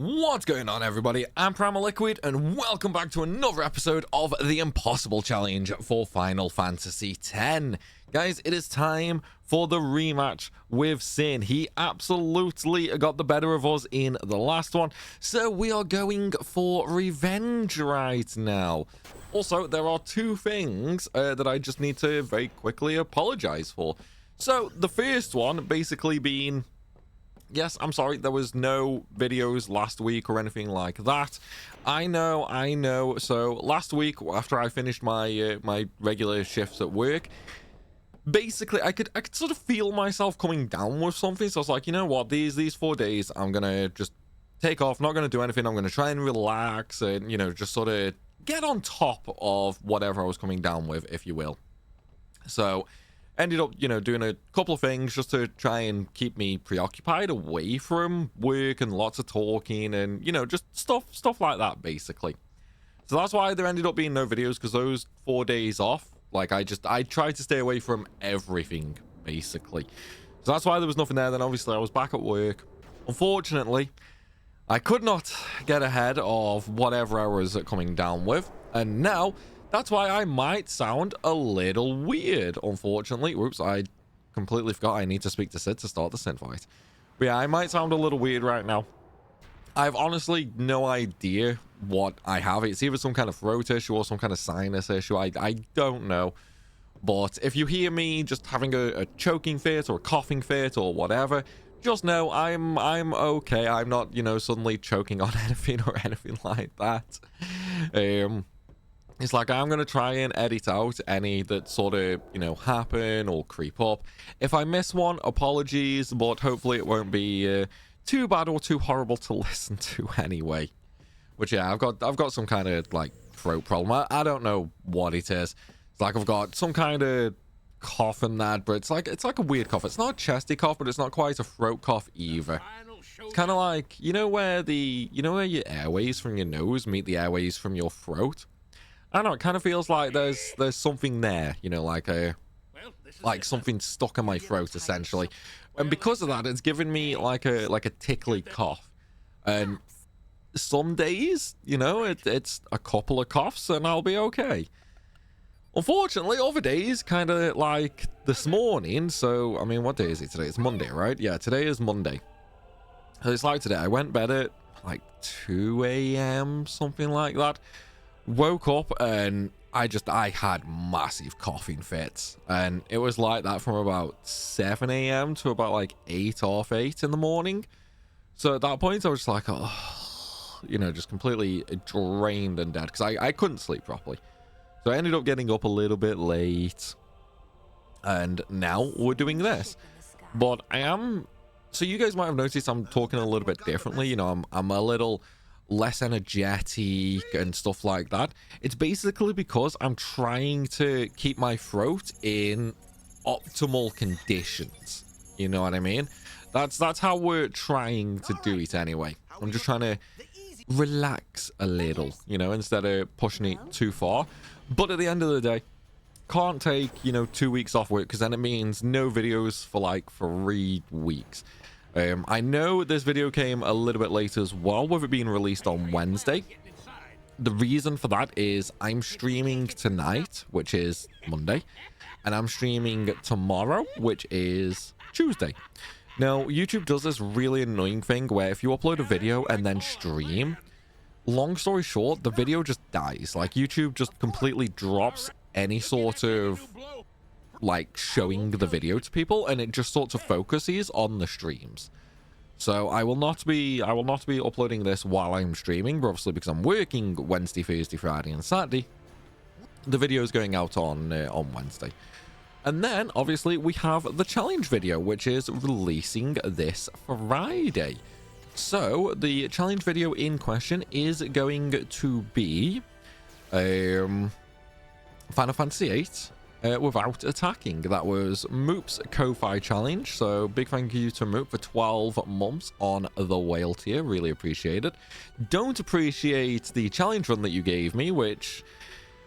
What's going on, everybody? I'm Primalliquid, and welcome back to another episode of the Impossible Challenge for Final Fantasy X. Guys, it is time for the rematch with Sin. He absolutely got the better of us in the last one, so we are going for revenge right now. Also, there are two things that I just need to very quickly apologize for. So, the first one basically being... Yes, I'm sorry, there was no videos last week or anything like that. I know. So last week, after I finished my my regular shifts at work, basically I could sort of feel myself coming down with something. So I was like, you know what, these 4 days, I'm gonna just take off, not gonna do anything. I'm gonna try and relax and, you know, just sort of get on top of whatever I was coming down with, if you will. So ended up, you know, doing a couple of things just to try and keep me preoccupied away from work and lots of talking and, you know, just stuff like that, basically. So that's why there ended up being no videos, because those 4 days off, like, I tried to stay away from everything, basically. So that's why there was nothing there. Then obviously I was back at work. Unfortunately, I could not get ahead of whatever I was coming down with, and now that's why I might sound a little weird, unfortunately. Whoops, I completely forgot I need to speak to Sid to start the synth fight. But yeah, I might sound a little weird right now. I have honestly no idea what I have. It's either some kind of throat issue or some kind of sinus issue. I don't know. But if you hear me just having a choking fit or a coughing fit or whatever, just know I'm okay. I'm not, you know, suddenly choking on anything or anything like that. It's like I'm going to try and edit out any that sort of, you know, happen or creep up. If I miss one, apologies, but hopefully it won't be too bad or too horrible to listen to anyway. But yeah, I've got some kind of, like, throat problem. I don't know what it is. It's like I've got some kind of cough and that, but it's like a weird cough. It's not a chesty cough, but it's not quite a throat cough either. It's kind of like, you know where your airways from your nose meet the airways from your throat? I don't know, it kind of feels like there's something there, you know, like something stuck in my throat, essentially. And because of that, it's given me like a tickly cough. And some days, you know, it's a couple of coughs and I'll be okay. Unfortunately, other days, kind of like this morning. So, I mean, what day is it today? It's Monday, right? Yeah, today is Monday. So it's like today, I went to bed at like 2 a.m., something like that. Woke up and I had massive coughing fits, and it was like that from about 7 a.m. to about like 8 in the morning. So at that point I was just like, oh, you know, just completely drained and dead, because I couldn't sleep properly. So I ended up getting up a little bit late, and now we're doing this. But so you guys might have noticed I'm talking a little bit differently. You know, I'm a little less energetic and stuff like that. It's basically because I'm trying to keep my throat in optimal conditions. You know what I mean? That's how we're trying to do it anyway. I'm just trying to relax a little, you know, instead of pushing it too far. But at the end of the day, can't take, you know, 2 weeks off work, because then it means no videos for like 3 weeks. I know this video came a little bit late as well, with it being released on Wednesday. The reason for that is I'm streaming tonight, which is Monday, and I'm streaming tomorrow, which is Tuesday. Now, YouTube does this really annoying thing where if you upload a video and then stream, long story short, the video just dies. Like, YouTube just completely drops any sort of like showing the video to people, and it just sort of focuses on the streams. So I will not be uploading this while I'm streaming, but obviously because I'm working Wednesday, Thursday, Friday and Saturday, the video is going out on Wednesday. And then obviously we have the challenge video, which is releasing this Friday. So the challenge video in question is going to be Final Fantasy VIII without attacking. That was Moop's Ko-Fi challenge, so big thank you to Moop for 12 months on the whale tier. Really appreciate it. Don't appreciate the challenge run that you gave me, which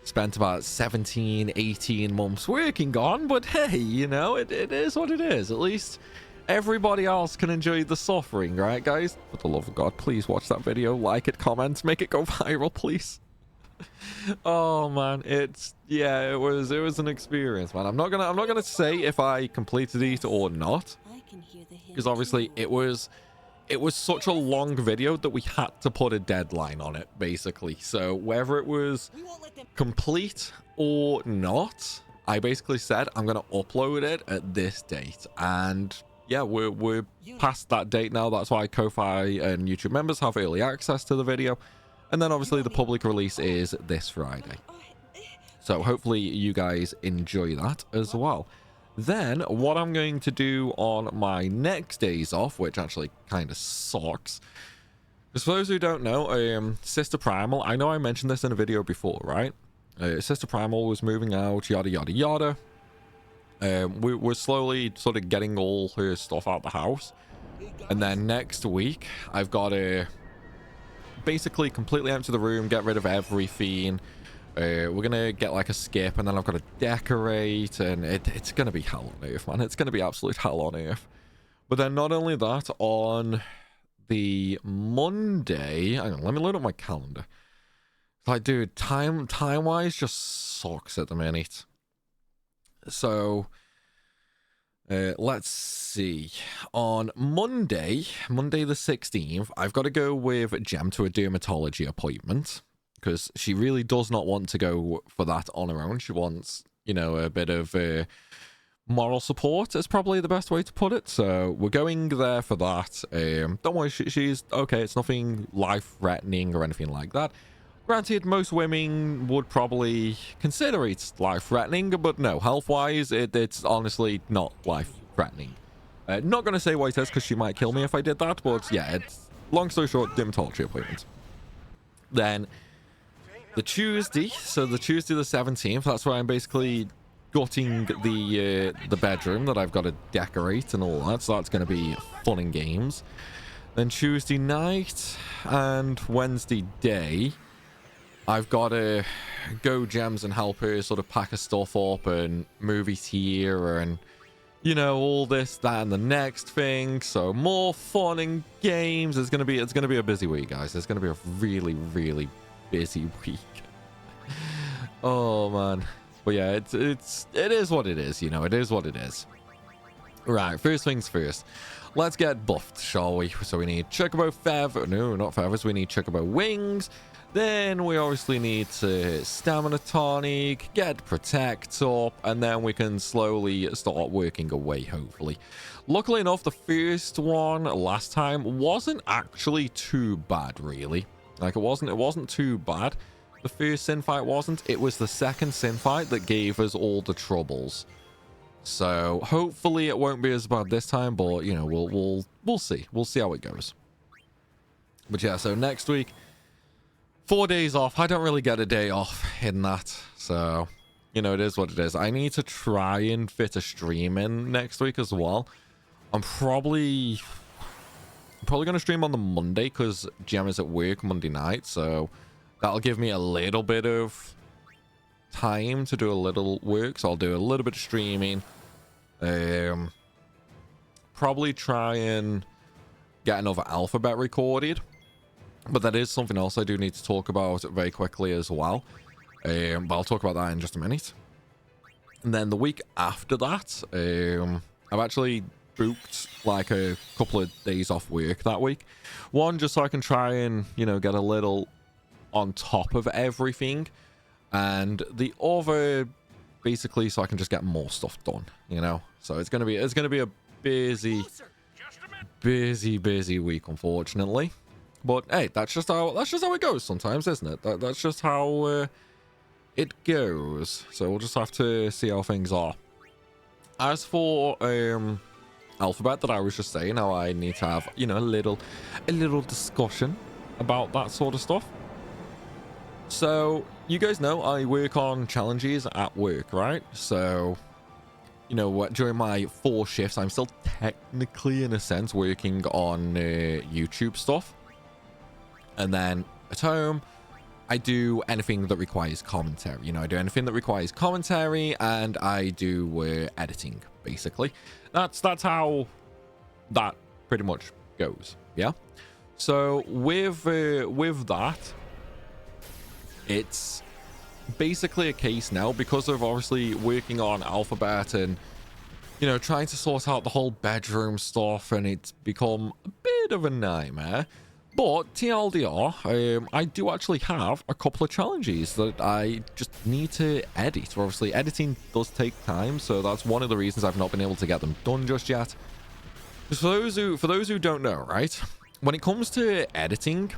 spent about 17 18 months working on, but hey, you know, it is what it is. At least Everybody else can enjoy the suffering, right, guys? For the love of God, please watch that video, like it, comment, make it go viral, please. Oh man, it was an experience, man. I'm not gonna say if I completed it or not, because obviously it was such a long video that we had to put a deadline on it, basically. So whether it was complete or not, I basically said I'm gonna upload it at this date, and yeah, we're past that date now. That's why Ko-Fi and YouTube members have early access to the video. And then obviously the public release is this Friday. So hopefully you guys enjoy that as well. Then what I'm going to do on my next days off, which actually kind of sucks. Because for those who don't know, Sister Primal, I know I mentioned this in a video before, right? Sister Primal was moving out, yada, yada, yada. We're slowly sort of getting all her stuff out the house. And then next week, I've got to basically completely empty the room, get rid of everything. We're gonna get like a skip, and then I've got to decorate, and it's gonna be hell on earth, man. It's gonna be absolute hell on earth. But then not only that, on the Monday, hang on, let me load up my calendar. Like, dude, time wise just sucks at the minute. So let's see. On Monday the 16th, I've got to go with Gem to a dermatology appointment, because she really does not want to go for that on her own. She wants, you know, a bit of moral support is probably the best way to put it. So we're going there for that. Don't worry, she's okay. It's nothing life-threatening or anything like that. Granted, most women would probably consider it life-threatening, but no, health-wise, it's honestly not life-threatening. Not going to say what it is, because she might kill me if I did that, but yeah, it's long story short, dermatology appointment. Then the Tuesday, so the Tuesday the 17th, that's where I'm basically gutting the bedroom that I've got to decorate and all that, so that's going to be fun and games. Then Tuesday night and Wednesday day, I've got to go Gems and help her sort of pack her stuff up and movies here and, you know, all this, that, and the next thing. So more fun and games. It's gonna be a busy week, guys. It's gonna be a really, really busy week. Oh man. But yeah, it is what it is, you know, it is what it is. Right, first things first. Let's get buffed, shall we? So we need Chocobo feather. No, not feathers. We need Chocobo wings. Then we obviously need to stamina tonic, get protect up, and then we can slowly start working away, hopefully. Luckily enough, the first one last time wasn't actually too bad, really. Like, it wasn't too bad. The first sin fight wasn't. It was the second sin fight that gave us all the troubles. So hopefully it won't be as bad this time, but you know, we'll see. We'll see how it goes. But yeah, so next week, 4 days off. I don't really get a day off in that, so you know, it is what it is. I need to try and fit a stream in next week as well. I'm probably gonna stream on the Monday because Gem is at work Monday night, so that'll give me a little bit of time to do a little work. So I'll do a little bit of streaming. Probably try and get another alphabet recorded. But that is something else I do need to talk about very quickly as well. But I'll talk about that in just a minute. And then the week after that, I've actually booked like a couple of days off work that week. One, just so I can try and, you know, get a little on top of everything. And the other, basically, so I can just get more stuff done, you know? So it's gonna be a busy week, unfortunately. But hey, that's just how it goes sometimes, isn't it? That's just how it goes. So we'll just have to see how things are. As for alphabet that I was just saying, how I need to have, you know, a little discussion about that sort of stuff. So you guys know I work on challenges at work, right? So, you know, during my 4 shifts, I'm still technically, in a sense, working on YouTube stuff. And then at home, I do anything that requires commentary. You know, I do anything that requires commentary, and I do editing, basically. That's how that pretty much goes. Yeah. So with that, it's basically a case now, because of obviously working on alphabet and, you know, trying to sort out the whole bedroom stuff, and it's become a bit of a nightmare. But TLDR, I do actually have a couple of challenges that I just need to edit. Obviously, editing does take time, so that's one of the reasons I've not been able to get them done just yet. For those who don't know, right, when it comes to editing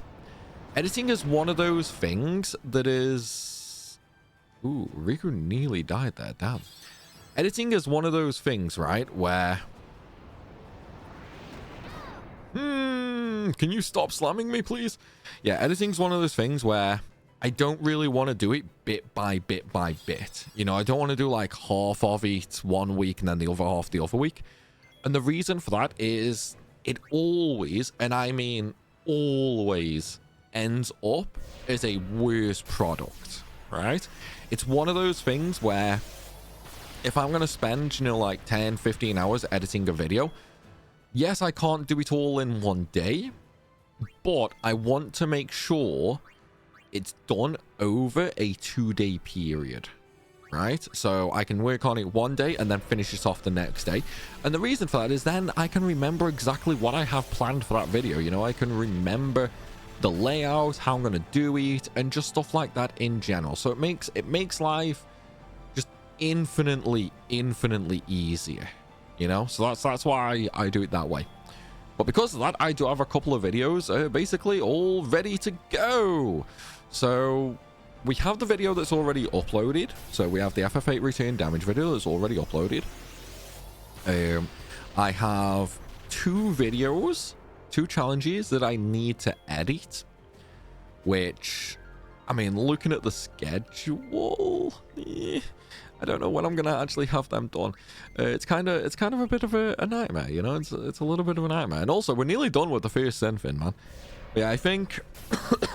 is one of those things that is... Ooh, Riku nearly died there, damn. Editing is one of those things, right, where... Can you stop slamming me, please? Yeah, editing's one of those things where I don't really want to do it bit by bit by bit. You know, I don't want to do like half of it one week and then the other half the other week. And the reason for that is it always, and I mean always, ends up as a worse product, right? It's one of those things where if I'm going to spend, you know, like 10, 15 hours editing a video, yes, I can't do it all in one day, but I want to make sure it's done over a 2-day period, right? So I can work on it one day and then finish it off the next day. And the reason for that is then I can remember exactly what I have planned for that video. You know, I can remember the layout, how I'm going to do it, and just stuff like that in general. So it makes life just infinitely easier. You know, so that's why I do it that way. But because of that, I do have a couple of videos basically all ready to go. So we have the video that's already uploaded. So we have the FF8 return damage video that's already uploaded. I have 2 videos, 2 challenges that I need to edit, which, I mean, looking at the schedule, I don't know when I'm gonna actually have them done. It's kind of a bit of a nightmare, you know. It's a little bit of a nightmare. And also, we're nearly done with the first Sinfin, man. Yeah, I think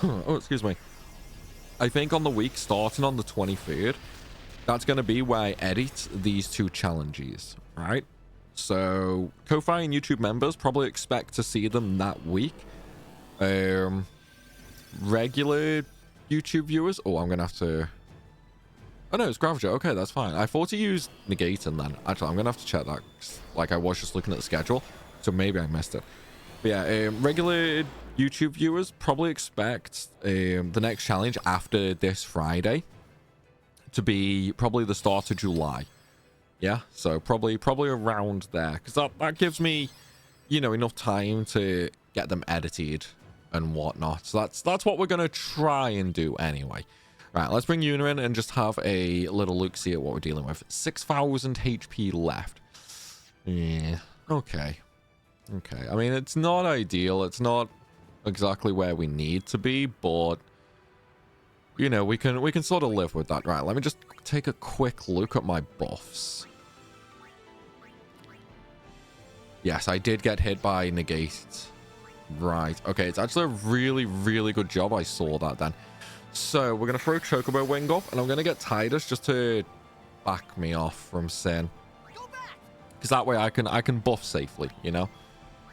oh, excuse me, I think on the week starting on the 23rd, that's gonna be where I edit these 2 challenges, right? So Ko-Fi and YouTube members probably expect to see them that week. Regular YouTube viewers, oh, I'm gonna have to... Oh no, it's Gravjo. Okay, that's fine. I thought he used Negating then. Actually, I'm gonna have to check that. Like, I was just looking at the schedule, so maybe I missed it. But yeah, regular YouTube viewers probably expect the next challenge after this Friday to be probably the start of July. Yeah, so probably around there, because that gives me, you know, enough time to get them edited and whatnot. So that's what we're gonna try and do anyway. Right, let's bring Yuna in and just have a little look, see at what we're dealing with. 6,000 HP left. Yeah, okay. Okay, I mean, it's not ideal. It's not exactly where we need to be, but, you know, we can sort of live with that. Right, let me just take a quick look at my buffs. Yes, I did get hit by Negate. Right, okay, it's actually a really good job I saw that then. So we're going to throw Chocobo Wing up, and I'm going to get Tidus just to back me off from Sin. Because that way I can buff safely, you know?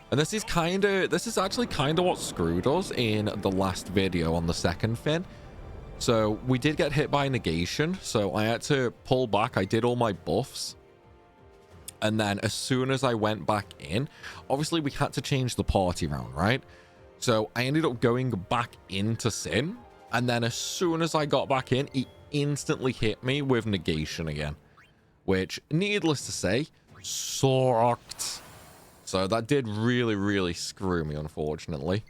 And this is actually kind of what screwed us in the last video on the second Fin. So we did get hit by Negation, so I had to pull back. I did all my buffs. And then as soon as I went back in, obviously we had to change the party round, right? So I ended up going back into Sin. And then as soon as I got back in, he instantly hit me with Negation again. Which, needless to say, sucked. So that did really screw me, unfortunately.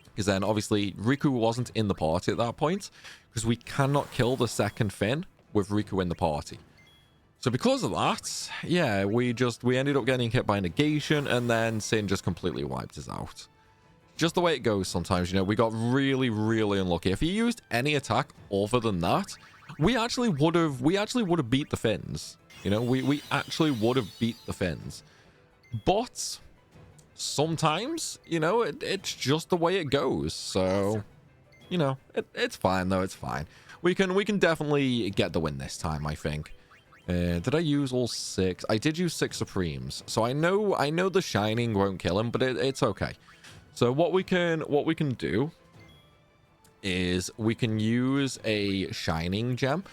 Because then, obviously, Riku wasn't in the party at that point. Because we cannot kill the second Fin with Riku in the party. So because of that, yeah, we ended up getting hit by Negation. And then Sin just completely wiped us out. Just the way it goes sometimes, you know, we got really unlucky. If he used any attack other than that, we actually would have beat the Fins. You know, we actually would have beat the Fins. But sometimes, you know, it's just the way it goes. So, you know, it's fine though. It's fine. We can definitely get the win this time, I think. Did I use all 6? I did use 6 Supremes. So I know the Shining won't kill him, but it's okay. So what we can do is we can use a Shining gem.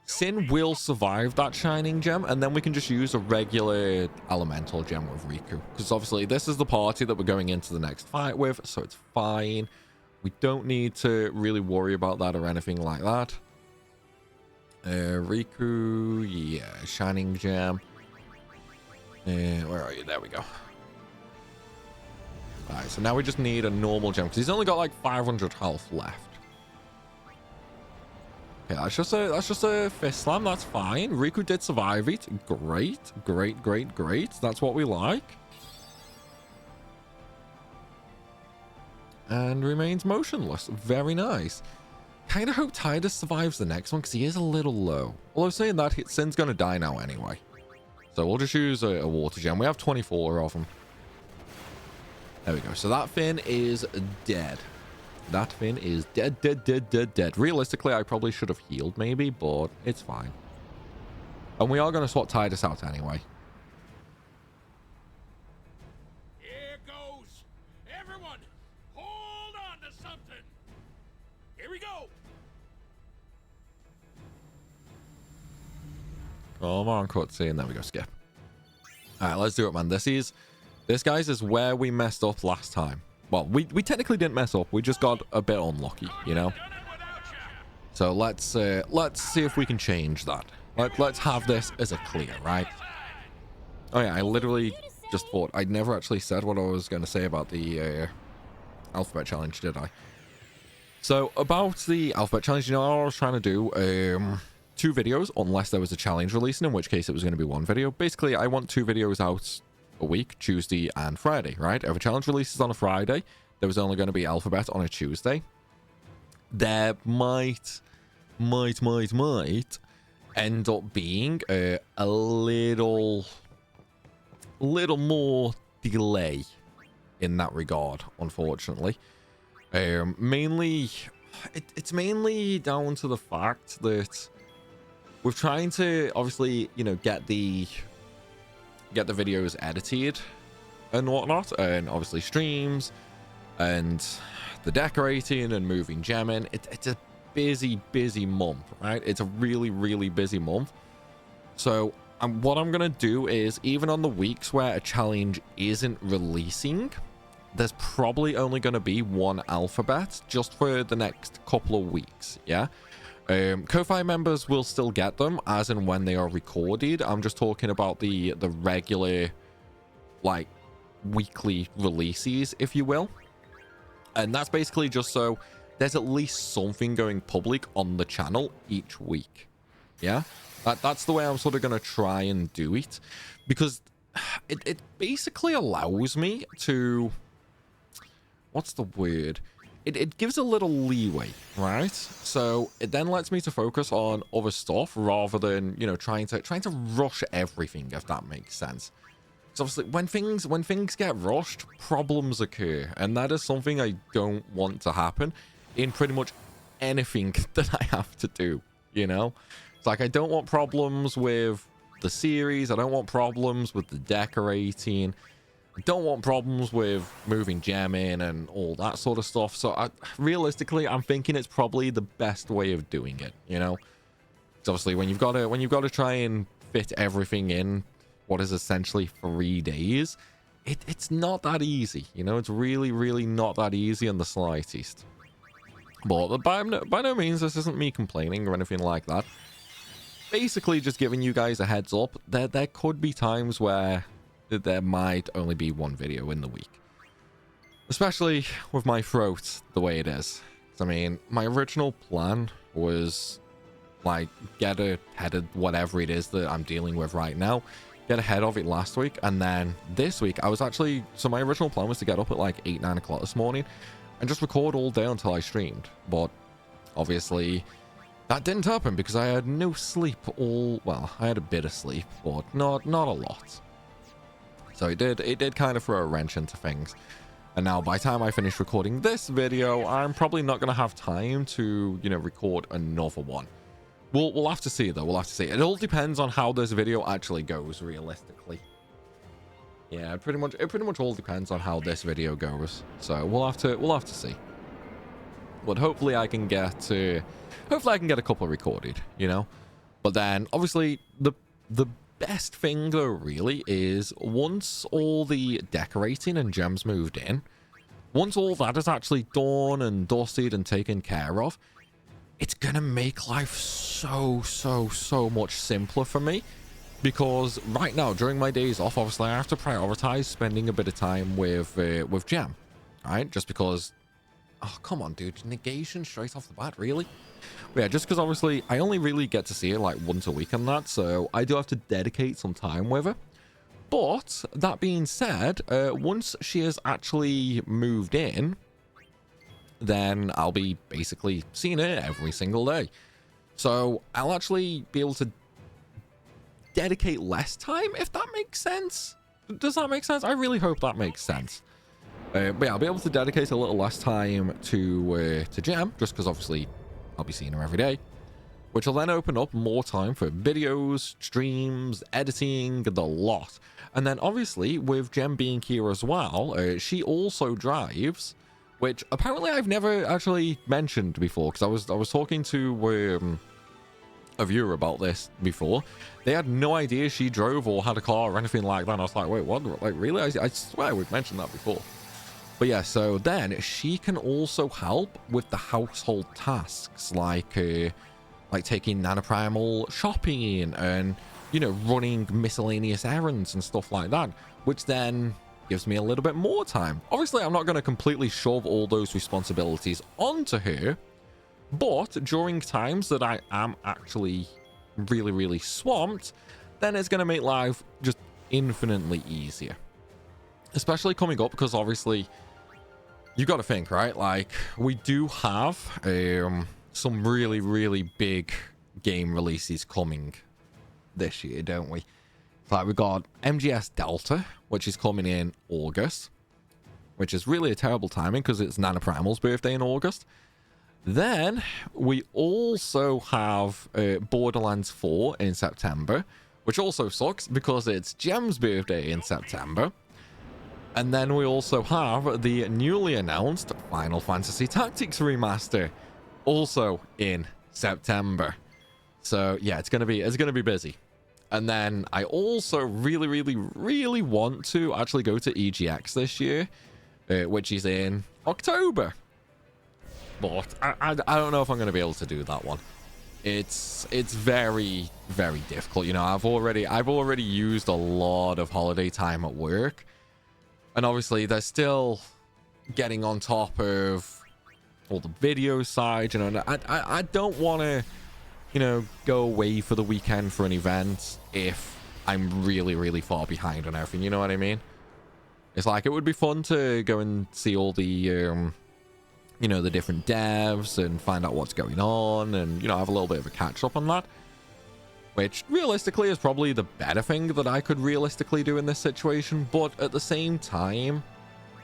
Sin will survive that Shining gem, and then we can just use a regular Elemental gem with Riku. Because obviously this is the party that we're going into the next fight with, so it's fine. We don't need to really worry about that or anything like that. Riku, yeah, Shining gem. Where are you? There we go. Alright, so now we just need a normal gem, because he's only got like 500 health left. Okay, that's just a fist slam. That's fine. Riku did survive it. Great, great, great, great. That's what we like. And remains motionless. Very nice. Kind of hope Tidus survives the next one because he is a little low. Although saying that, Sin's going to die now anyway. So we'll just use a water gem. We have 24 of them. There we go. So that Finn is dead. That Finn is dead, dead, dead, dead, dead. Realistically, I probably should have healed maybe, but it's fine. And we are going to swap Tidus out anyway. Here goes. Everyone, hold on to something. Here we go. Come on, cutscene. There we go, skip. All right, let's do it, man. This, guys, is where we messed up last time. Well, we technically didn't mess up. We just got a bit unlucky, you know? So let's see if we can change that. Let's have this as a clear, right? Oh, yeah, I literally just thought I'd never actually said what I was going to say about the alphabet challenge, did I? So about the alphabet challenge, you know, I was trying to do 2 videos, unless there was a challenge releasing, in which case it was going to be 1 video. Basically, I want 2 videos out a week, Tuesday and Friday, right? If a challenge releases on a Friday, there was only going to be alphabet on a Tuesday. There might end up being a little more delay in that regard, unfortunately. Mainly, it's mainly down to the fact that we're trying to obviously, you know, get the videos edited and whatnot, and obviously streams and the decorating and moving gemming. It's a busy month, right? It's a really busy month. So what I'm gonna do is, even on the weeks where a challenge isn't releasing, there's probably only going to be 1 alphabet just for the next couple of weeks. Yeah, Ko-Fi members will still get them as and when they are recorded. I'm just talking about the regular, like, weekly releases, if you will. And that's basically just so there's at least something going public on the channel each week. Yeah, that's the way I'm sort of going to try and do it, because it basically allows me to, what's the word? It gives a little leeway, right? So it then lets me to focus on other stuff rather than, you know, trying to rush everything, if that makes sense. So obviously when things get rushed, problems occur, and that is something I don't want to happen in pretty much anything that I have to do, you know? It's like, I don't want problems with the series, I don't want problems with the decorating, I don't want problems with moving gemming and all that sort of stuff. So realistically, I'm thinking it's probably the best way of doing it, you know? Because obviously when you've got to try and fit everything in what is essentially 3 days, it's not that easy, you know? It's really not that easy in the slightest. But by no means, this isn't me complaining or anything like that. Basically just giving you guys a heads up. There could be times where there might only be 1 video in the week, especially with my throat the way it is. I mean, my original plan was, like, get ahead of whatever it is that I'm dealing with right now, get ahead of it last week, and then this week I was actually, so my original plan was to get up at like 8-9 o'clock this morning and just record all day until I streamed. But obviously that didn't happen because I had no sleep. Well, I had a bit of sleep, but not a lot. So it did kind of throw a wrench into things. And now by the time I finish recording this video, I'm probably not going to have time to, you know, record another one. We'll have to see though. We'll have to see. It all depends on how this video actually goes realistically. Yeah, it pretty much all depends on how this video goes. So we'll have to see. But hopefully I can get a couple recorded, you know. But then obviously the best thing though really is once all the decorating and gems moved in, once all that is actually done and dusted and taken care of, it's gonna make life so much simpler for me. Because right now, during my days off, obviously I have to prioritize spending a bit of time with Gem, right? Just because, oh, come on, dude, negation straight off the bat, really? But yeah, just because obviously I only really get to see her like once a week and that, so I do have to dedicate some time with her. But that being said, once she has actually moved in, then I'll be basically seeing her every single day. So I'll actually be able to dedicate less time, if that makes sense. Does that make sense? I really hope that makes sense. But yeah, I'll be able to dedicate a little less time to Gem, just because obviously I'll be seeing her every day, which will then open up more time for videos, streams, editing, the lot. And then obviously with Gem being here as well, she also drives, which apparently I've never actually mentioned before, because I was talking to a viewer about this before. They had no idea she drove or had a car or anything like that. And I was like, wait, what? Like, really? I swear we've mentioned that before. But yeah, so then she can also help with the household tasks, like taking Nanoprimal shopping and, you know, running miscellaneous errands and stuff like that, which then gives me a little bit more time. Obviously, I'm not going to completely shove all those responsibilities onto her, but during times that I am actually really swamped, then it's going to make life just infinitely easier. Especially coming up, because obviously you got to think, right? Like, we do have some really big game releases coming this year, don't we? Like, we got MGS Delta, which is coming in August, which is really a terrible timing because it's Nanoprimal's birthday in August. Then we also have Borderlands 4 in September, which also sucks because it's Gem's birthday in September. And then we also have the newly announced Final Fantasy Tactics Remaster, also in September. So yeah, it's gonna be busy. And then I also really want to actually go to EGX this year, which is in October. But I don't know if I'm going to be able to do that one. It's very difficult. You know, I've already used a lot of holiday time at work, and obviously they're still getting on top of all the video side. You know, I don't want to, you know, go away for the weekend for an event if I'm really far behind on everything. You know what I mean? It's like, it would be fun to go and see all the you know, the different devs and find out what's going on and, you know, have a little bit of a catch up on that, which realistically is probably the better thing that I could realistically do in this situation. But at the same time,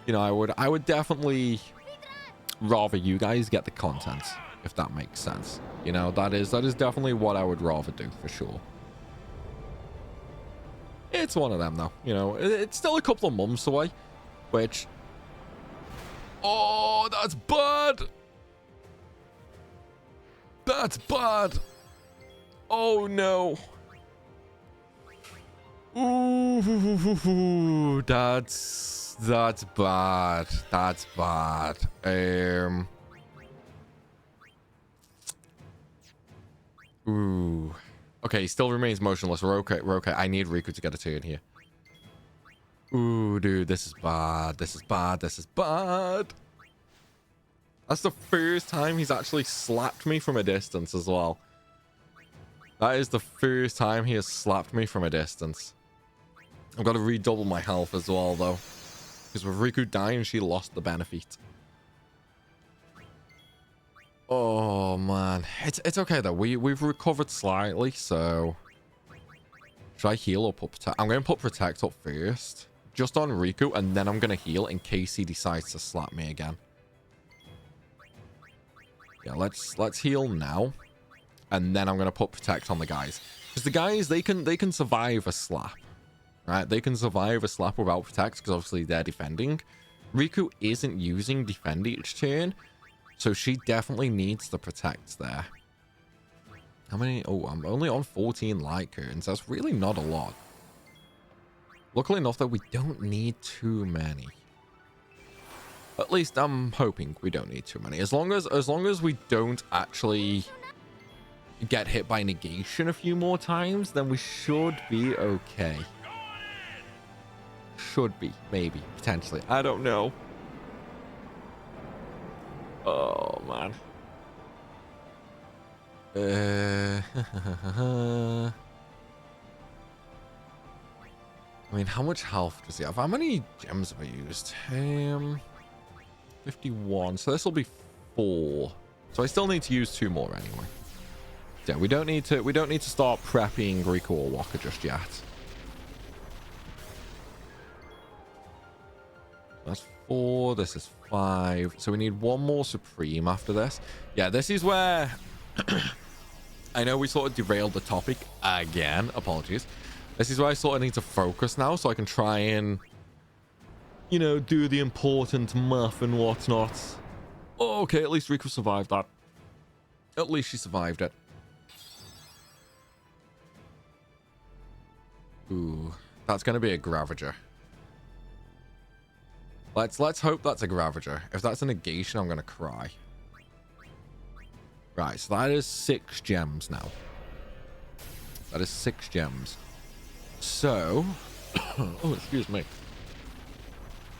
you know, I would definitely rather you guys get the content, if that makes sense. You know, that is definitely what I would rather do, for sure. It's one of them though, you know. It's still a couple of months away, which, oh, that's bad. That's bad. Oh no. Ooh, that's bad. That's bad. Ooh. Okay, he still remains motionless. We're okay. We're okay. I need Riku to get a turn here. Ooh, dude, this is bad. This is bad. This is bad. That's the first time he's actually slapped me from a distance as well. That is the first time he has slapped me from a distance. I've got to redouble my health as well, though. Because with Riku dying, she lost the benefit. Oh, man. It's okay, though. We've recovered slightly, so... Should I heal or put Protect? I'm going to put Protect up first. Just on Riku, and then I'm going to heal in case he decides to slap me again. Yeah, let's heal now. and then I'm going to put Protect on the guys. Because the guys, they can survive a slap, right? They can survive a slap without Protect, because obviously they're defending. Riku isn't using Defend each turn, so she definitely needs the Protect there. How many? Oh, I'm only on 14 light curtains. That's really not a lot. Luckily enough that we don't need too many. At least I'm hoping we don't need too many. As long as we don't actually get hit by negation a few more times, then we should be okay. Should be, maybe, potentially. I don't know. Oh man. I mean, how much health does he have? How many gems have I used? 51. So this will be 4. So I still need to use 2 more anyway. Yeah, we don't need to start prepping Riku or Walker just yet. That's 4. This is 5. So we need 1 more Supreme after this. Yeah, this is where I know we sort of derailed the topic again. Apologies. This is where I sort of need to focus now, so I can try and, you know, do the important math and whatnot. Oh, okay, at least Riku survived that. At least she survived it. Ooh, that's going to be a Gravager. Let's hope that's a Gravager. If that's a negation, I'm going to cry. Right, so that is 6 gems now. That is 6 gems. So, oh, excuse me.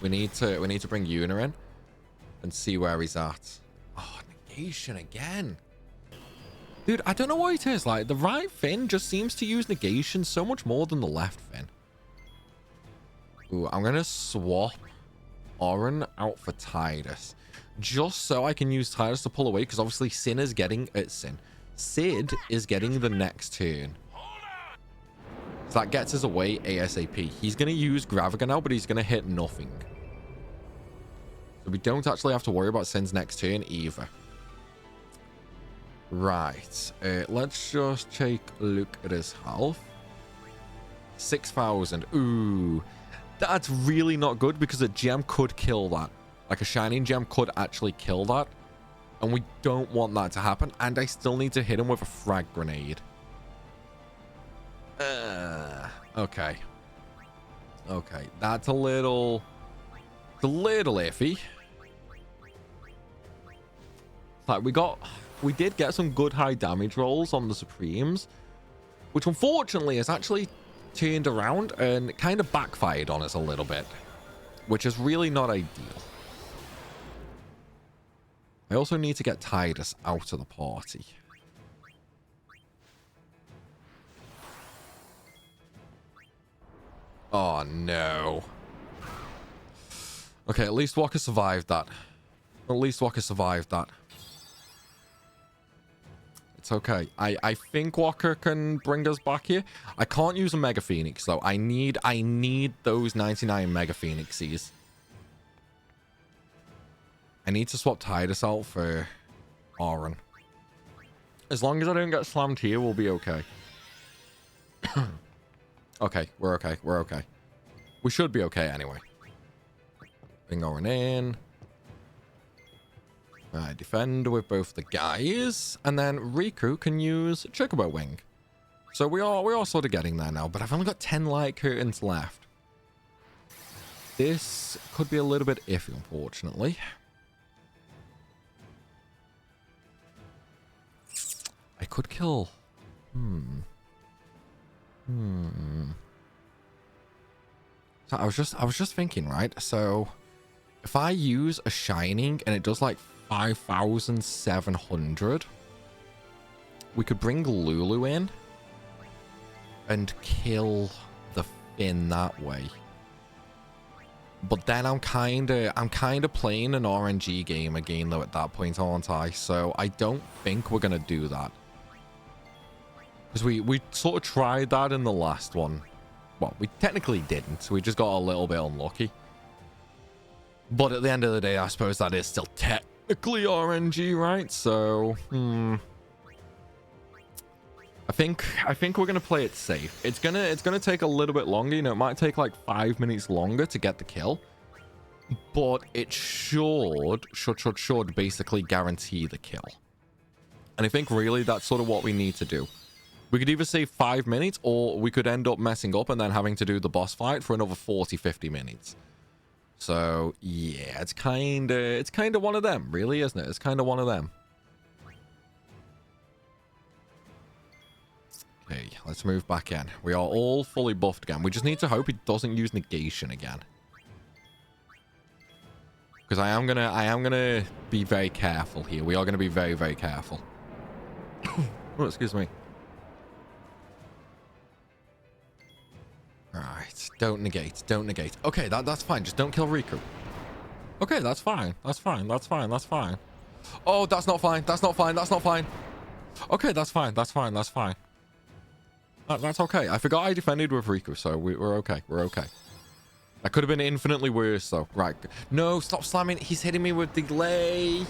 We need to bring Yuna in and see where he's at. Oh, negation again. Dude, I don't know what it is. Like, the right fin just seems to use negation so much more than the left fin. Ooh, I'm going to swap Oren out for Tidus. Just so I can use Tidus to pull away, because obviously Sid is getting the next turn. So that gets us away ASAP. He's going to use Gravaga now, but he's going to hit nothing. So we don't actually have to worry about Sin's next turn either. Right. Let's just take a look at his health. 6,000. Ooh. That's really not good, because a gem could kill that. Like a shining gem could actually kill that. And we don't want that to happen. And I still need to hit him with a frag grenade. Okay. Okay. That's a little iffy. Like we did get some good high damage rolls on the Supremes, which unfortunately has actually turned around and kind of backfired on us a little bit, which is really not ideal. I also need to get Tidus out of the party. Oh no. Okay, at least Walker survived that. At least Walker survived that. It's okay. I think Walker can bring us back here. I can't use a Mega Phoenix though. I need those 99 Mega Phoenixes. I need to swap Tidus out for Oren. As long as I don't get slammed here, we'll be okay. Okay, we're okay. We're okay. We should be okay anyway. Bring Oren in. Defend with both the guys, and then Riku can use Chocobo Wing. So we are sort of getting there now, but I've only got 10 light curtains left. This could be a little bit iffy, unfortunately. I could kill. So I was just thinking, right? So if I use a shining and it does like 5,700, we could bring Lulu in and kill the Finn that way. But then I'm kind of playing an RNG game again though at that point, aren't I? So I don't think we're gonna do that, because we sort of tried that in the last one. Well, we technically didn't. We just got a little bit unlucky. But at the end of the day, I suppose that is still technically RNG, right? So, I think we're gonna play it safe. It's gonna take a little bit longer. You know, it might take like 5 minutes longer to get the kill, but it should basically guarantee the kill. And I think really that's sort of what we need to do. We could either save 5 minutes, or we could end up messing up and then having to do the boss fight for another 40-50 minutes. So yeah, it's kind of one of them, really, isn't it? It's kind of one of them. Okay, let's move back in. We are all fully buffed again. We just need to hope he doesn't use negation again. Because I am gonna be very careful here. We are gonna be very, very careful. Oh, excuse me. Alright, don't negate, don't negate. Okay, that's fine. Just don't kill Riku. Okay, that's fine. That's fine. That's fine. That's fine. Oh, that's not fine. That's not fine. That's not fine. Okay, that's fine. That's fine. That's fine. That's okay. I forgot I defended with Riku, so we're okay. We're okay. That could have been infinitely worse, though. Right. No, stop slamming. He's hitting me with delay.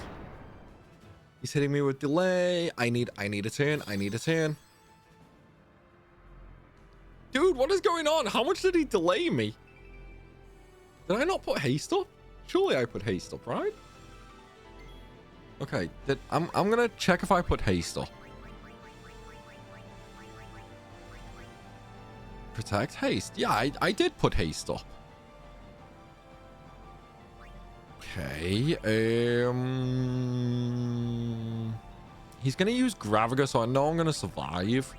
He's hitting me with delay. I need a turn. I need a turn. Dude, what is going on? How much did he delay me? Did I not put haste up? Surely I put haste up, right? Okay, I'm gonna check if I put haste up. Protect haste. Yeah, I did put haste up. Okay. He's gonna use Graviga, so I know I'm gonna survive.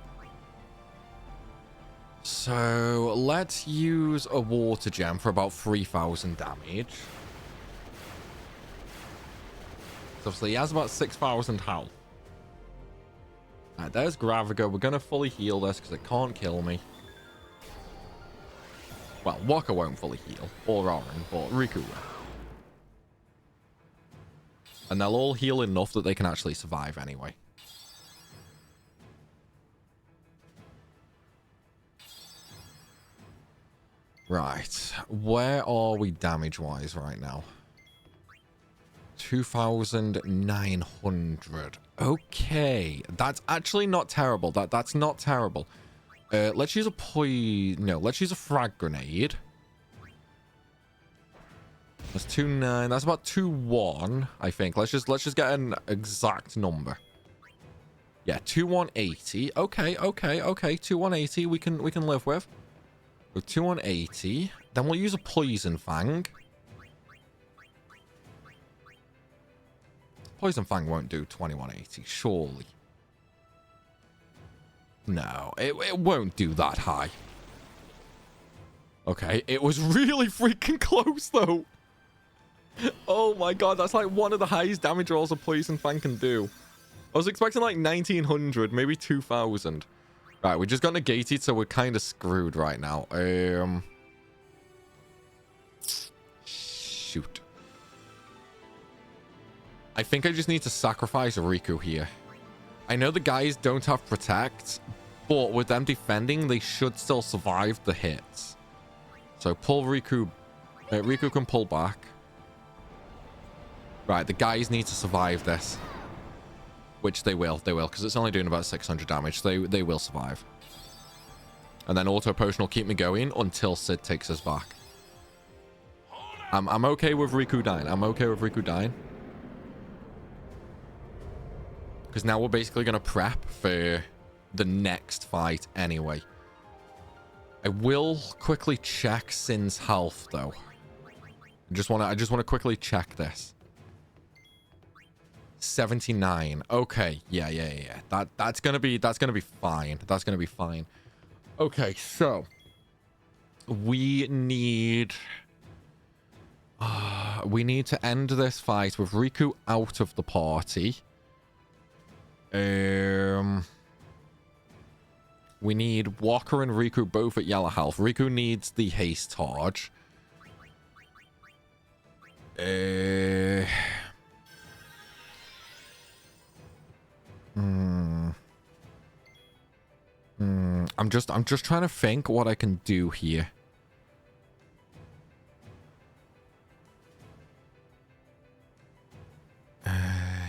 So let's use a water gem for about 3,000 damage. So obviously he has about 6,000 health. Alright, there's Graviga. We're gonna fully heal this because it can't kill me. Well, Waka won't fully heal, or Orin, but Riku will. And they'll all heal enough that they can actually survive anyway. Right, where are we damage-wise right now? 2,900. Okay, that's actually not terrible. That's not terrible. Let's use a let's use a frag grenade. That's 2,900. That's about 2,100, I think. Let's just get an exact number. Yeah, 2,180. Okay. 2,180 we can live with. With 2,180. Then we'll use a poison fang. Poison fang won't do 2,180, surely. No, it won't do that high. Okay, it was really freaking close, though. Oh my god, that's like one of the highest damage rolls a Poison Fang can do. I was expecting like 1,900, maybe 2,000. Right, we just got negated, so we're kind of screwed right now. Shoot. I think I just need to sacrifice Riku here. I know the guys don't have protect, but with them defending, they should still survive the hits. So pull Riku. Riku can pull back. Right, the guys need to survive this. Which they will, because it's only doing about 600 damage. So they will survive. And then auto potion will keep me going until Sid takes us back. I'm okay with Riku dying. I'm okay with Riku dying. Because now we're basically going to prep for the next fight anyway. I will quickly check Sin's health though. I just want to quickly check this. 79. Okay. Yeah. That's going to be fine. That's going to be fine. Okay, so we need to end this fight with Riku out of the party. We need Walker and Riku both at yellow health. Riku needs the haste charge. I'm just trying to think what I can do here.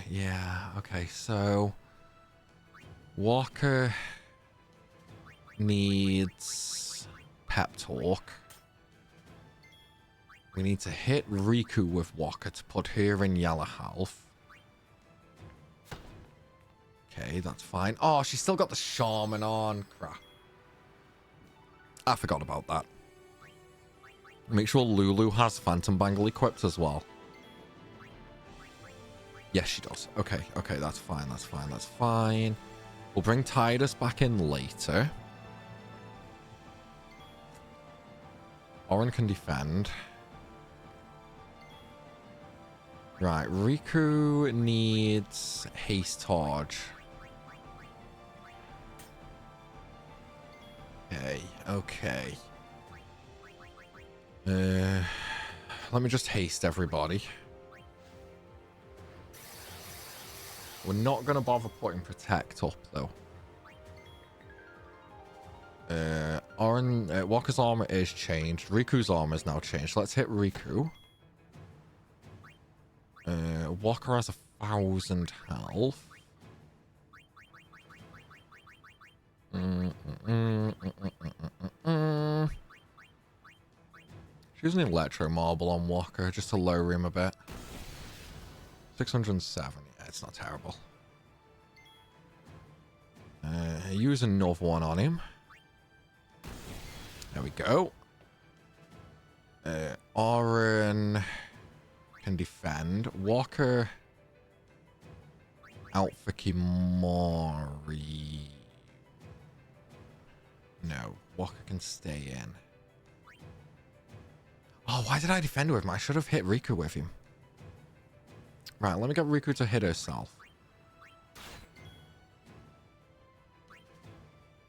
Yeah, okay, so Walker needs pep talk. We need to hit Riku with Walker to put her in yellow health. Okay, that's fine. Oh, she's still got the Shaman on. Crap. I forgot about that. Make sure Lulu has Phantom Bangle equipped as well. Yes, she does. Okay, okay, that's fine, that's fine, that's fine. We'll bring Tidus back in later. Orin can defend. Right, Riku needs Haste Charge. Okay, okay. Let me just haste everybody. We're not going to bother putting Protect up, though. Walker's armor is changed. Riku's armor is now changed. Let's hit Riku. Walker has 1,000 health. She's an Electro Marble on Walker just to lower him a bit. 607. Yeah, it's not terrible. Use another one on him. There we go. Orin can defend. Walker out for Kimori. No, Walker can stay in. Oh, why did I defend with him? I should have hit Riku with him. Right, let me get Riku to hit herself.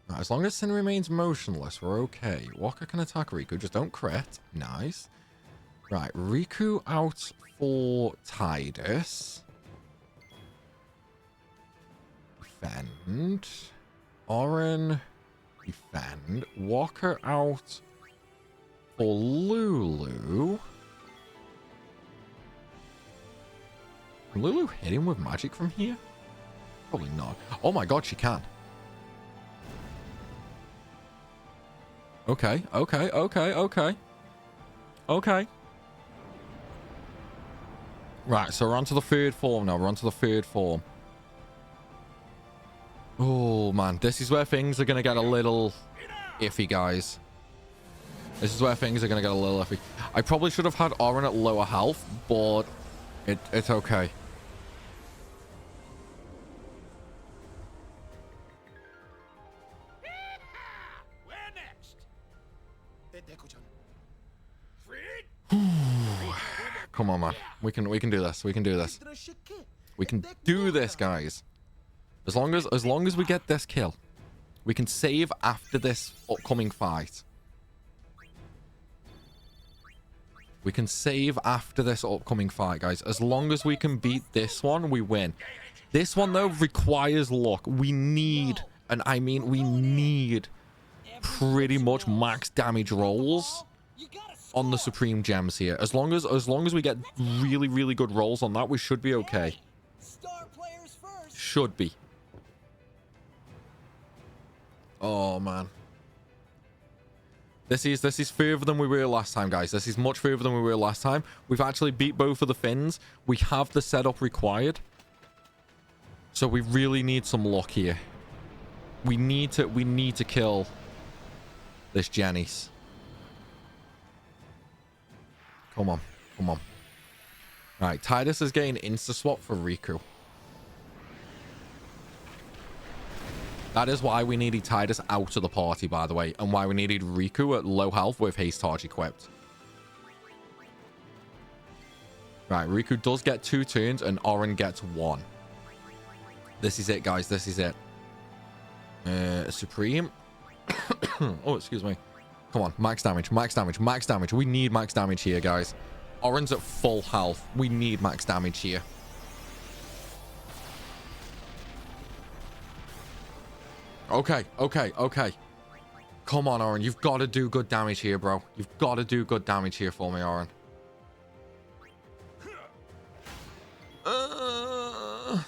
Right, as long as Sin remains motionless, we're okay. Walker can attack Riku, just don't crit. Nice. Right, Riku out for Tidus. Defend. Orin. Defend. Walker out for Lulu. Can Lulu hit him with magic from here? Probably not. Oh my god, she can. Okay, okay, okay, okay. Okay. Right, so we're on to the third form now. We're on to the third form. Oh, man. This is where things are going to get a little iffy, guys. This is where things are going to get a little iffy. I probably should have had Orin at lower health, but it's okay. Come on, man. We can do this. We can do this. We can do this, guys. As long as we get this kill, we can save after this upcoming fight. We can save after this upcoming fight, guys. As long as we can beat this one, we win. This one, though, requires luck. We need, and I mean we need, pretty much max damage rolls on the Supreme Gems here. As long as we get really, really good rolls on that, we should be okay. Should be. Oh, man. This is further than we were last time, guys. This is much further than we were last time. We've actually beat both of the Finns. We have the setup required. So we really need some luck here. We need to kill this Janice. Come on. Come on. Right, Tidus is getting insta-swap for Riku. That is why we needed Tidus out of the party, by the way, and why we needed Riku at low health with Haste Charge equipped. Right, Riku does get 2 turns, and Orin gets 1. This is it, guys. This is it. Supreme. Oh, excuse me. Come on, max damage, max damage, max damage. We need max damage here, guys. Orin's at full health. We need max damage here. Okay, okay, okay. Come on, Orin. You've got to do good damage here, bro. You've got to do good damage here for me, Orin.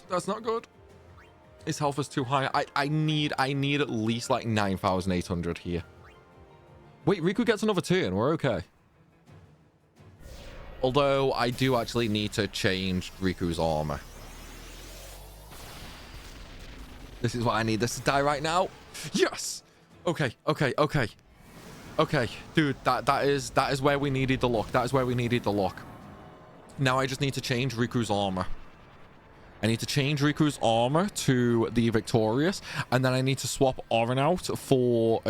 That's not good. His health is too high. I need at least like 9,800 here. Wait, Riku gets another turn. We're okay. Although I do actually need to change Riku's armor. This is what I need this to die right now. Yes. Okay. Okay, dude, that is where we needed the lock. That is where we needed the lock. Now I just need to change Riku's armor. I need to change Riku's armor to the Victorious, and then I need to swap Orin out for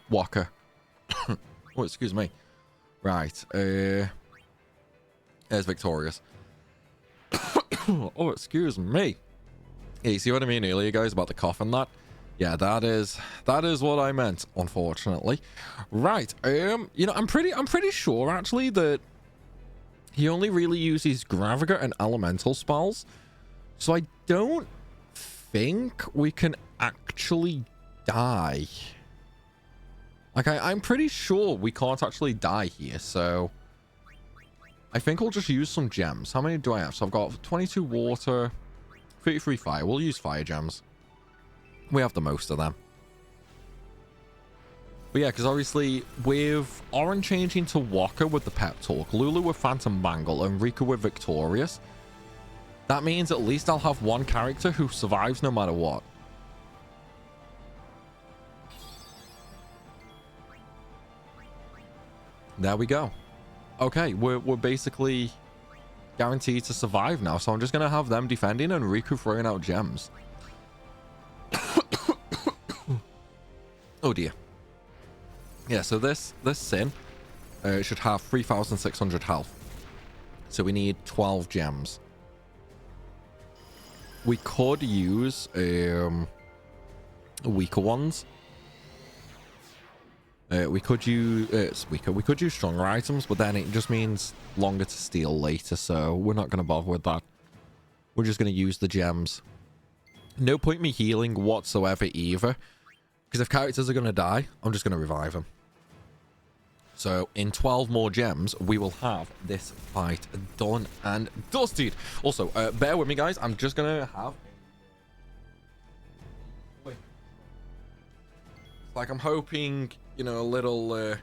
Waka. Oh, excuse me. Right, there's Victorious. Oh, excuse me. Yeah, you see what I mean earlier, guys, about the cough and that? Yeah, that is what I meant, unfortunately. Right, you know, I'm pretty sure actually that he only really uses Gravigate and Elemental spells. So I don't think we can actually die. Like, I'm pretty sure we can't actually die here, so I think we'll just use some gems. How many do I have? So I've got 22 water, 33 fire. We'll use fire gems. We have the most of them. But yeah, because obviously with Orin changing to Waka with the pep talk, Lulu with Phantom Bangle, and Riku with Victorious, that means at least I'll have one character who survives no matter what. There we go. Okay, we're basically guaranteed to survive now, so I'm just going to have them defending and Riku throwing out gems. Oh dear. Yeah, so this Sin should have 3,600 health. So we need 12 gems. We could use weaker ones. We could use we could use stronger items, but then it just means longer to steal later, so we're not going to bother with that. We're just going to use the gems. No point me healing whatsoever either, because if characters are going to die, I'm just going to revive them. So in 12 more gems, we will have this fight done and dusted. Also, bear with me, guys. I'm just going to have... Wait. Like, I'm hoping, you know, a little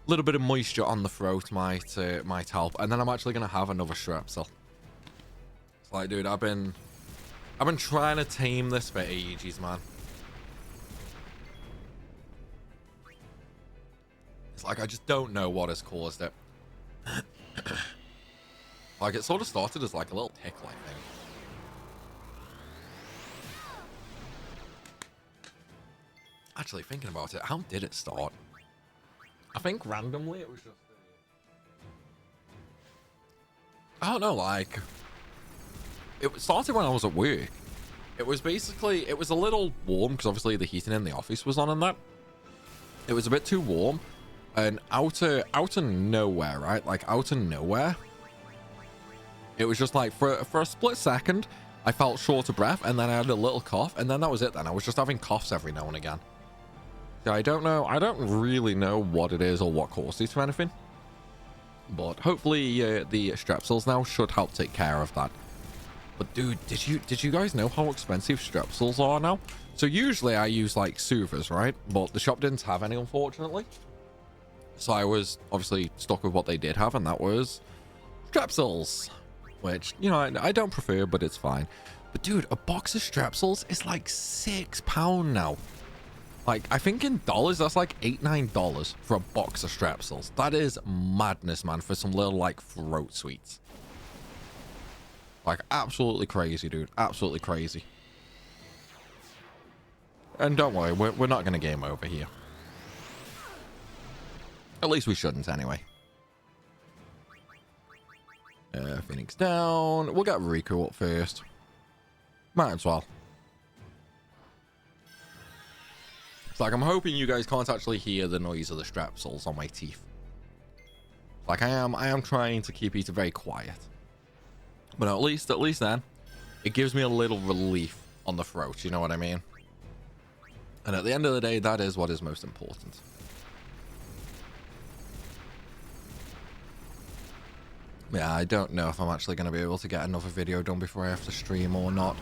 bit of moisture on the throat might help. And then I'm actually going to have another Strepsil. It's like, dude, I've been trying to tame this for ages, man. It's like, I just don't know what has caused it. Like, it sort of started as like a little tickle, I think. Actually, thinking about it, how did it start? I think randomly it was just... I don't know, like... It started when I was at work. It was basically... It was a little warm, because obviously the heating in the office was on and that. It was a bit too warm. And out of nowhere, right? Like, out of nowhere. It was just like, for a split second, I felt short of breath, and then I had a little cough, and then that was it then. I was just having coughs every now and again. So I don't know. I don't really know what it is or what caused it or anything. But hopefully the Strepsils now should help take care of that. But dude, did you guys know how expensive Strepsils are now? So usually I use like soothers, right? But the shop didn't have any, unfortunately. So I was obviously stuck with what they did have, and that was Strepsils. Which, you know, I don't prefer, but it's fine. But dude, a box of Strepsils is like £6 now. Like, I think in dollars, that's like $8-9 for a box of Strepsils. That is madness, man, for some little, like, throat sweets. Like, absolutely crazy, dude. Absolutely crazy. And don't worry, we're not going to game over here. At least we shouldn't, anyway. Phoenix down. We'll get Riku up first. Might as well. It's like, I'm hoping you guys can't actually hear the noise of the Strepsils on my teeth. Like, I am trying to keep it very quiet. But at least then, it gives me a little relief on the throat, you know what I mean? And at the end of the day, that is what is most important. Yeah, I don't know if I'm actually going to be able to get another video done before I have to stream or not.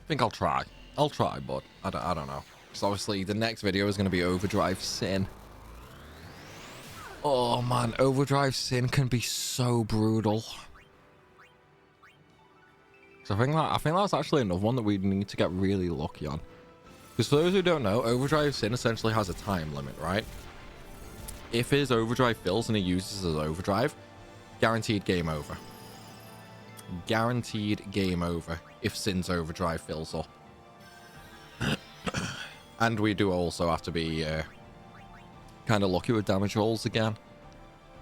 think I'll try. I'll try, but I don't know. Because obviously the next video is going to be Overdrive Sin. Oh man, Overdrive Sin can be so brutal. So I think that's actually another one that we need to get really lucky on. Because for those who don't know, Overdrive Sin essentially has a time limit, right? If his overdrive fills and he uses his overdrive, guaranteed game over. Guaranteed game over if Sin's overdrive fills up. And we do also have to be kind of lucky with damage rolls again.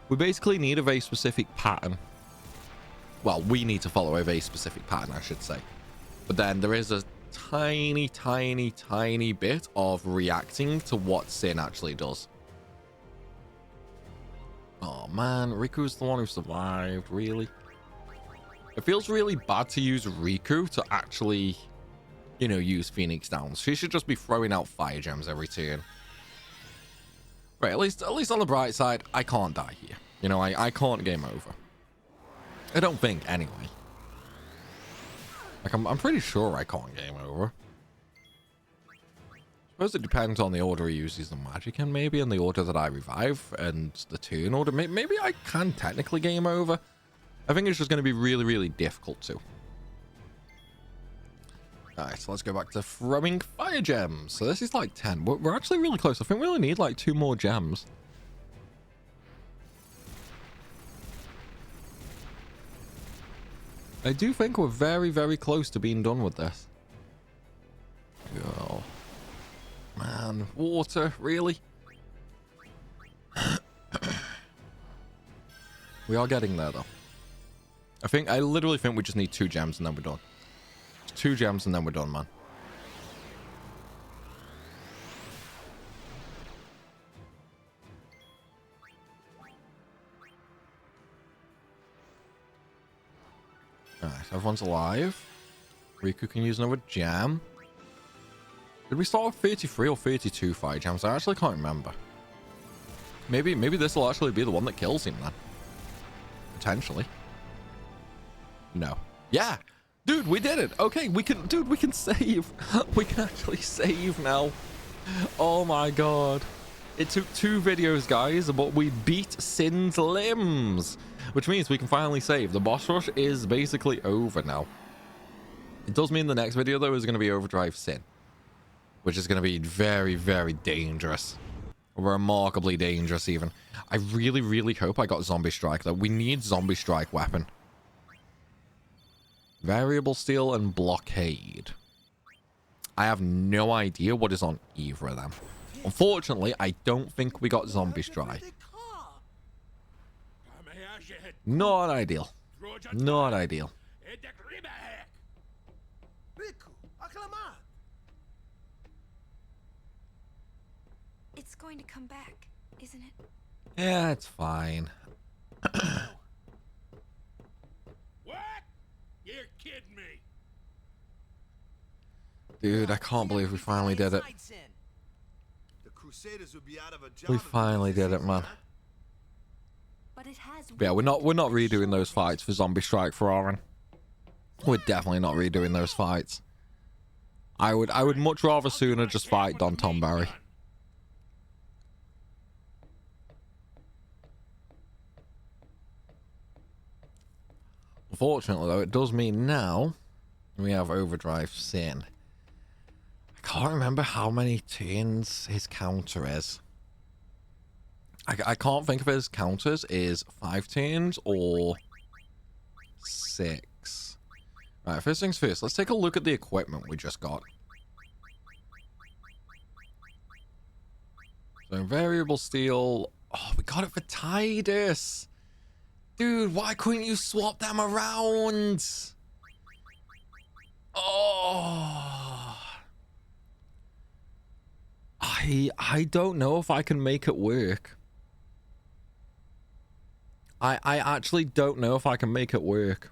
We basically need a very specific pattern. Well, we need to follow a very specific pattern, I should say. But then there is a tiny, tiny, tiny bit of reacting to what Sin actually does. Oh man, Riku's the one who survived, really? It feels really bad to use Riku to actually, you know, use Phoenix Downs. She should just be throwing out fire gems every turn. Right, at least on the bright side, I can't die here. You know, I can't game over. I don't think, anyway. Like, I'm pretty sure I can't game over. I suppose it depends on the order he uses the magic in, maybe, and the order that I revive, and the turn order. Maybe I can technically game over. I think it's just going to be really, really difficult to. Alright, so let's go back to throwing fire gems. So this is like 10. We're actually really close. I think we only need like 2 more gems. I do think we're very, very close to being done with this. Oh. Man, water, really? We are getting there, though. I literally think we just need 2 gems and then we're done. 2 gems and then we're done, man. Alright, everyone's alive. Riku can use another gem. Did we start with 33 or 32 fire gems? I actually can't remember. Maybe this will actually be the one that kills him then. Potentially. No. Yeah! Dude, we did it! Okay, we can save! We can actually save now. Oh my god. It took 2 videos, guys, but we beat Sin's limbs! Which means we can finally save. The boss rush is basically over now. It does mean the next video, though, is going to be Overdrive Sin. Which is going to be very, very dangerous. Remarkably dangerous, even. I really, really hope I got Zombie Strike, though. We need Zombie Strike weapon. Variable Steel and Blockade. I have no idea what is on either of them. Unfortunately, I don't think we got Zombie Strike. Not ideal. Not ideal. It's going to come back, isn't it? Yeah, it's fine. What? You're kidding me. Dude, I can't believe we finally did it. The Crusaders would be out of a job. We finally did it, man. But it has. But yeah, we're not redoing those fights for Zombie Strike for Auron. We're definitely not redoing those fights. I would much rather sooner just fight Don Tomberry. Unfortunately, though, it does mean now we have Overdrive Sin. I can't remember how many turns his counter is. I can't think if his counters is 5 turns or 6. Alright, first things first, let's take a look at the equipment we just got. So, variable steel. Oh, we got it for Tidus. Dude, why couldn't you swap them around? Oh. I don't know if I can make it work. I actually don't know if I can make it work.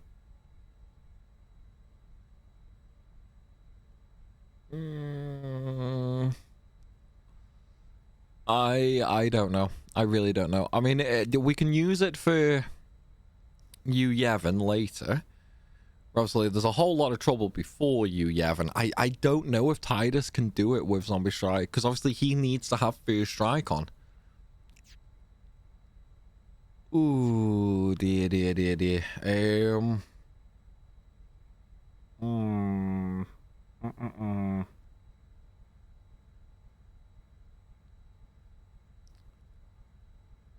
I don't know. I really don't know. I mean, we can use it for Yevon later, Obviously, there's a whole lot of trouble before you, Yevon. I don't know if Tidus can do it with Zombie Strike, because obviously he needs to have First Strike on. Ooh, dear, dear, dear, dear.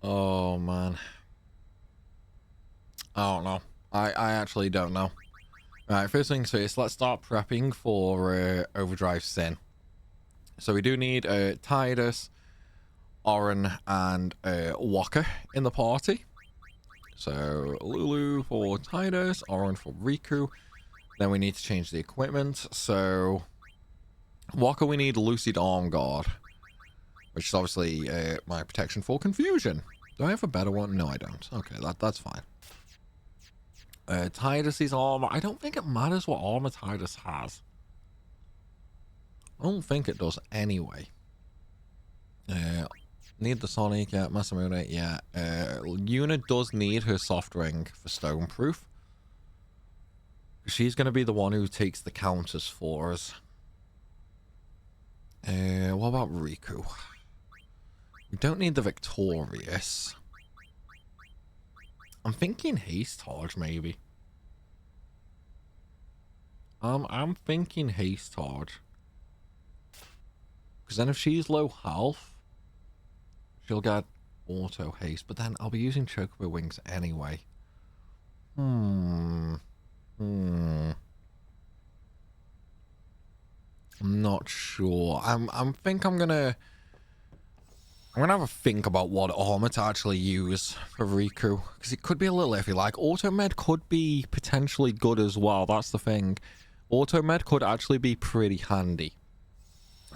Oh, man. I don't know. I actually don't know. Alright, first things first, let's start prepping for Overdrive Sin. So we do need Tidus, Oren, and Walker in the party. So Lulu for Tidus, Oren for Riku. Then we need to change the equipment. So Walker, we need Lucid Arm Guard, which is obviously my protection for confusion. Do I have a better one? No, I don't. Okay, that's fine. Tidus's armor. I don't think it matters what armor Tidus has. I don't think it does anyway. Need the Sonic, yeah. Masamune, yeah. Yuna does need her soft ring for Stoneproof. She's going to be the one who takes the counters for us. What about Riku? We don't need the Victorious. I'm thinking Haste Charge, maybe. I'm thinking Haste Charge. Because then if she's low health, she'll get auto haste. But then I'll be using Chocobo Wings anyway. I'm not sure. I think I'm gonna have a think about what armor to actually use for Riku, because it could be a little iffy. Like, Auto Med could be potentially good as well. That's the thing. Auto Med could actually be pretty handy.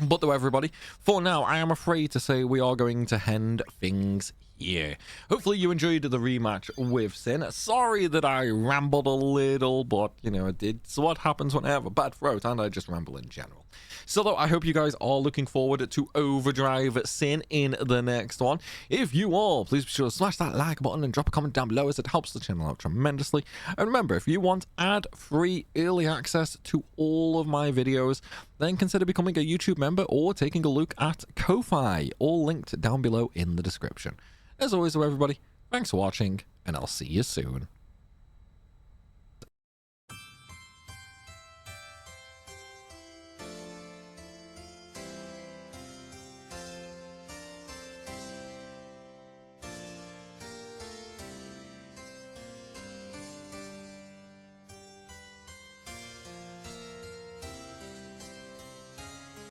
But though, everybody, for now, I am afraid to say we are going to end things here. Hopefully you enjoyed the rematch with Sin. Sorry that I rambled a little, but, you know, it's what happens when I have a bad throat, and I just ramble in general. So, though, I hope you guys are looking forward to Overdrive Sin in the next one. If you are, please be sure to smash that like button and drop a comment down below, as it helps the channel out tremendously. And remember, if you want ad-free early access to all of my videos, then consider becoming a YouTube member or taking a look at Ko-Fi, all linked down below in the description. As always, though, everybody, thanks for watching, and I'll see you soon.